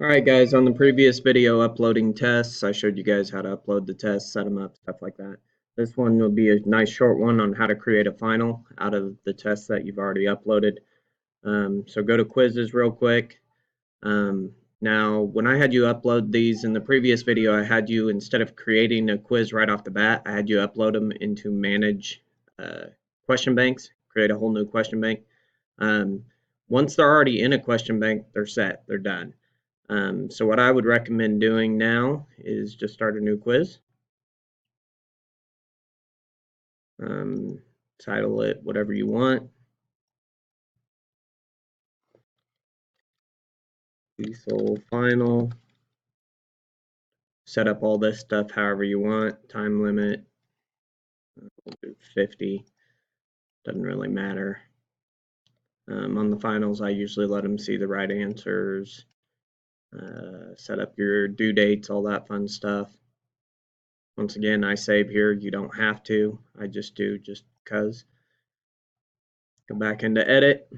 Alright guys, on the previous video uploading tests, I showed you guys how to upload the tests, set them up, stuff like that. This one will be a nice short one on how to create a final out of the tests that you've already uploaded. So go to quizzes real quick. Now, when I had you upload these in the previous video, I had you, instead of creating a quiz right off the bat, I had you upload them into manage question banks, create a whole new question bank. Once they're already in a question bank, they're set, they're done. So what I would recommend doing now is just start a new quiz. Title it whatever you want. TESOL final. Set up all this stuff however you want. Time limit. We'll do 50. Doesn't really matter. On the finals, I usually let them see the right answers. Set up your due dates, all that fun stuff. Once again, I save here. You don't have to. I just do just because. Go back into edit.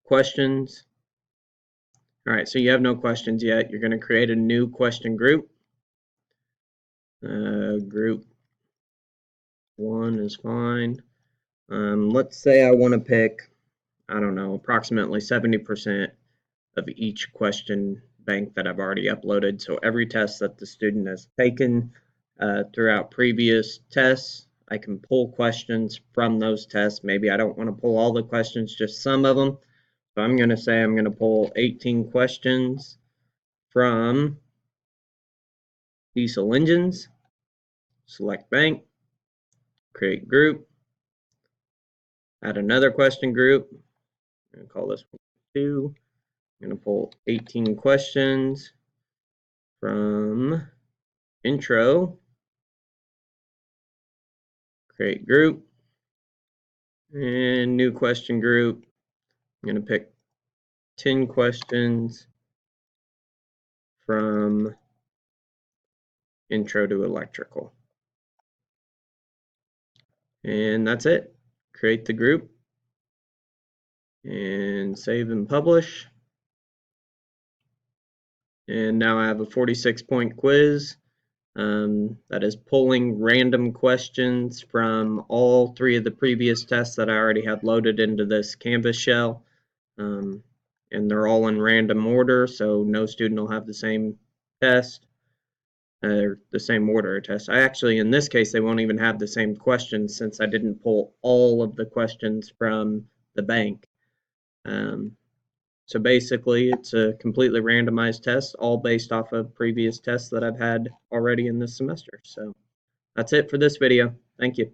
Questions. All right, so you have no questions yet. You're going to create a new question group. Group 1 is fine. Let's say I want to pick, I don't know, approximately 70% of each question bank that I've already uploaded. So every test that the student has taken throughout previous tests, I can pull questions from those tests. Maybe I don't want to pull all the questions, just some of them. So I'm going to say I'm going to pull 18 questions from Diesel Engines, select bank, create group, add another question group. I'm going to call this one 2. I'm going to pull 18 questions from intro, create group, and new question group. I'm going to pick 10 questions from intro to electrical. And that's it. Create the group and save and publish. And now I have a 46-point quiz that is pulling random questions from all 3 of the previous tests that I already had loaded into this Canvas shell. And they're all in random order, so no student will have the same test or the same order of test. Actually, in this case, they won't even have the same questions since I didn't pull all of the questions from the bank. So basically, it's a completely randomized test, all based off of previous tests that I've had already in this semester. So that's it for this video. Thank you.